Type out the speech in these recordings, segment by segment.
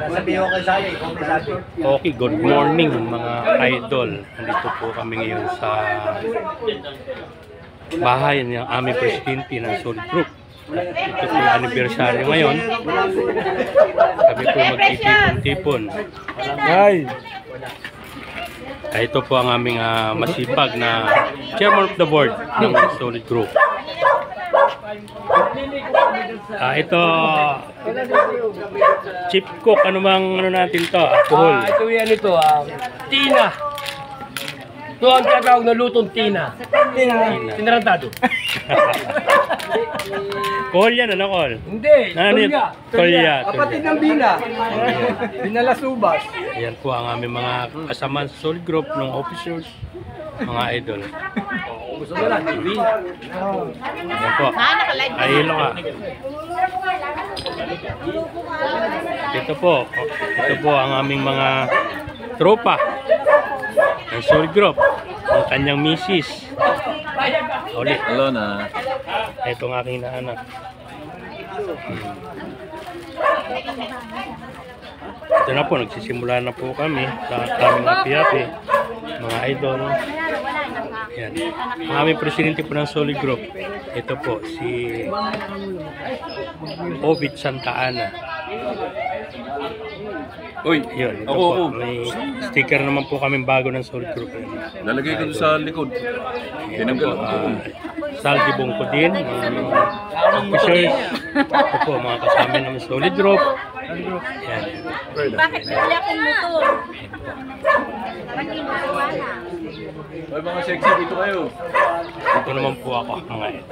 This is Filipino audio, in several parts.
Sabi ko kay Sally, kung may sabi. Okay, good morning mga idol. Nandito po kami ngayon sa bahay ng aming presidente ng Solid Group. Ito po yung anniversary ngayon. Kami po magtitipon-tipon. Ito po ang aming masipag na chairman of the board ng Solid Group. Ito chip cook, ano bang ano natin to? Alcohol. Ito yan ito, tina. Ito ang tinatawag na lutong tina. Tinarantado. Col yan, ano col? Hindi, Tulya. Tulya. Kapatid ng Bina. Binala Subas. Ayan po ang aming mga kasama sa Solid Group ng officers, mga idol. Gusto mo lang, TV. Ayan po. Ahilo ka. Ito po ang aming mga tropa ng Solid Group. Ang kanyang misis. Ulit. Hello na. Ito ang aking naanak. Ito na po, nagsisimula na po kami sa aming api-api, mga idol. Ayan. Ang aming presidente po ng Solid Group, ito po, si Ovid Santa Ana. Uy, Yun, ito ako. po, may sticker naman po kami bago ng Solid Group. Lalagay ko sa likod. Ito po, Saldi Bongko din, officers. Ito po, mga kasama naman sa Solid Group. Ayan. Bakit wala akong motor? Ay, mga sexy dito kayo. Ito naman po ako, mga ito.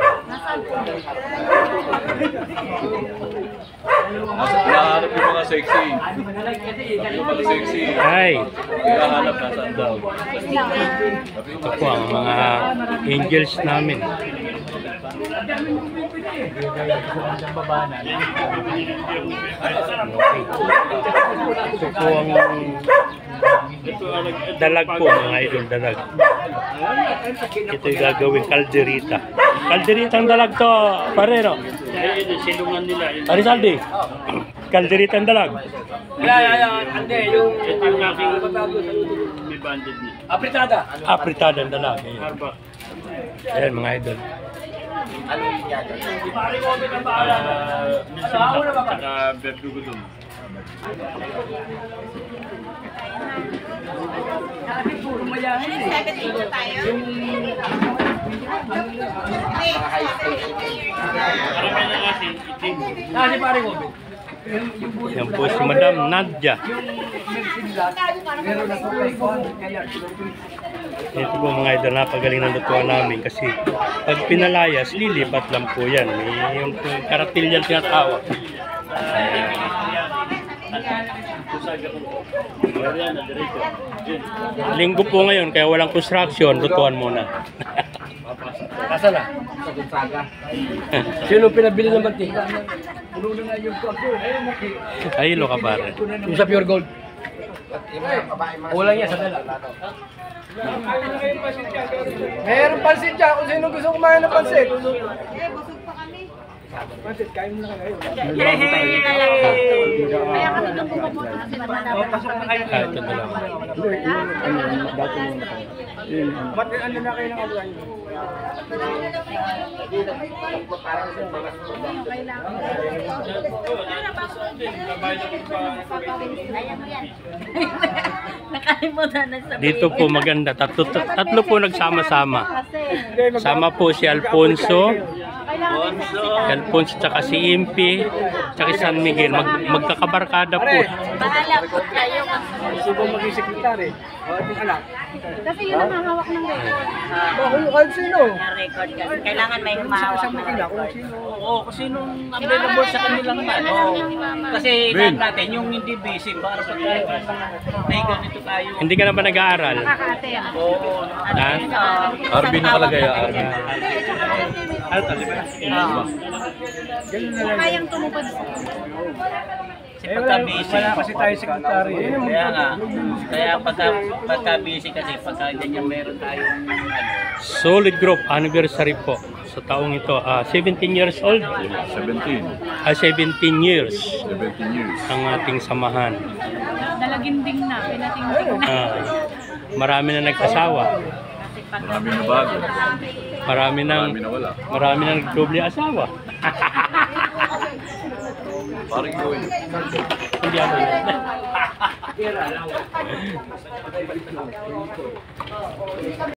Nahanap yung mga sexy. Yung mga sexy. Ay, Kaya hanap nasaan daw. ito po ang mga angels namin. Ito po ang dalag po, mga idol, dalag. Ito yung gagawin kalderita. Kalderita ang dalag to, parero. Silungan nila. Pare Saldi, kalderita ang dalag. Hindi, yung aking apritada. Apritada ang dalag. Ayan, mga idol. Kasi pare ko. Yan po si Madam Nadia. Ito po mga idol, napagaling ng lutuan namin kasi pag pinalayas, lilipat lang po yan. May yung karatil yan tinatawag. Linggo po ngayon, kaya walang construction, lutuan muna. Asa na? Sino pinabili ng mantika? Ahilo ka pare. Yung sa Pure Gold. Wala niya sa dala. Mayroon pansit dyan kung sino gusto kumain ng pansit. Pansit, kain mo na kayo. Kaya kami nung pumunta kasi Pasok na kayo. Ito na lang. Ano na kayo ng aluan nyo? nakalimutan na sa Dito po maganda, tatlo po nagsama-sama. Sama po si Alfonso tsaka si Impi, tsaka si San Miguel. Magkakabarkada po. bahala po kayo. Gusto ko maging sekretary. O, itong anak. Kasi yun ang hawak ng record. Kahit sino. Na record kasi. Kailangan may humahawak Sa ng makina, record. kung sino. Oo, kasi nung available sa kanilang ano. Kasi lahat natin, yung hindi busy, para pag may ganito tayo. Hindi ka na ba nag-aaral? Nakakate. Oo. Ha? RB nakalagay ah. RB. Kayang tumupad. Kasi pagka busy. Wala kasi tayo sekretary. Kaya nga. Kaya pagka busy kasi, pagka ganyan meron tayong Solid Group anniversary po sa taong ito. 17 years old. 17. 17 years 17 years. ang ating samahan. Dalaginding na, pinatingting na. Marami na nag-asawa. Marami na bago. Marami Marami na wala. na nagdoble asawa. Parang gawin. Hindi ako.